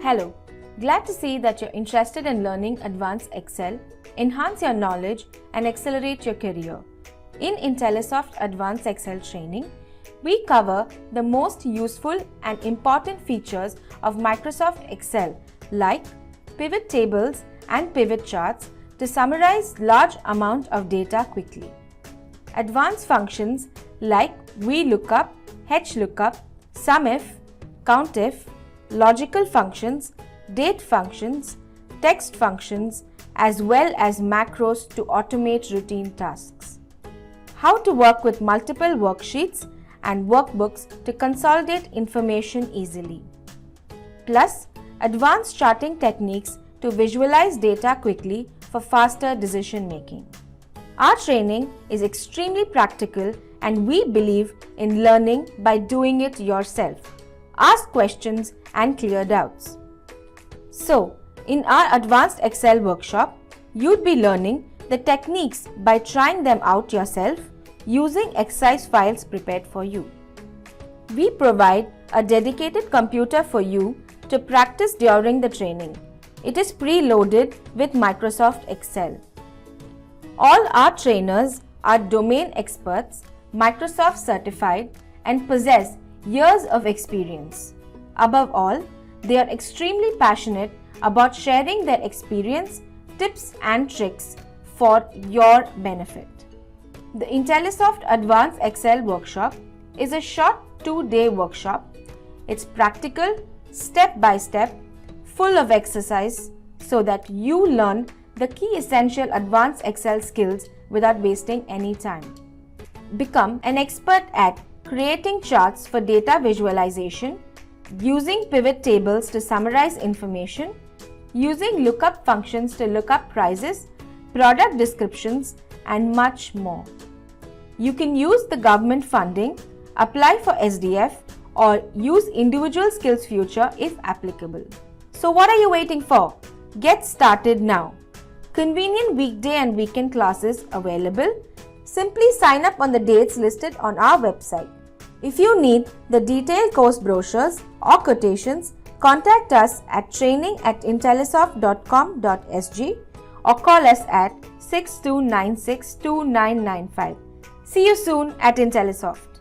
Hello, glad to see that you're interested in learning advanced Excel, enhance your knowledge and accelerate your career. In Intellisoft Advanced Excel Training, we cover the most useful and important features of Microsoft Excel like pivot tables and pivot charts to summarize large amount of data quickly. Advanced functions like VLookup, HLookup, SUMIF, COUNTIF, logical functions, date functions, text functions, as well as macros to automate routine tasks. How to work with multiple worksheets and workbooks to consolidate information easily. Plus, advanced charting techniques to visualize data quickly for faster decision making. Our training is extremely practical and we believe in learning by doing it yourself. Ask questions and clear doubts. So, in our Advanced Excel workshop, you'd be learning the techniques by trying them out yourself using exercise files prepared for you. We provide a dedicated computer for you to practice during the training. It is pre-loaded with Microsoft Excel. All our trainers are domain experts, Microsoft certified, and possess years of experience. Above all, they are extremely passionate about sharing their experience, tips and tricks for your benefit. The Intellisoft Advanced Excel workshop is a short 2-day workshop. It's practical, step-by-step, full of exercise so that you learn the key essential advanced Excel skills without wasting any time. Become an expert at creating charts for data visualization, using pivot tables to summarize information, using lookup functions to look up prices, product descriptions, and much more. You can use the government funding, apply for SDF, or use individual skills future if applicable. So what are you waiting for? Get started now. Convenient weekday and weekend classes available. Simply sign up on the dates listed on our website. If you need the detailed course brochures or quotations, contact us at training@intellisoft.com.sg or call us at 6296 2995. See you soon at Intellisoft.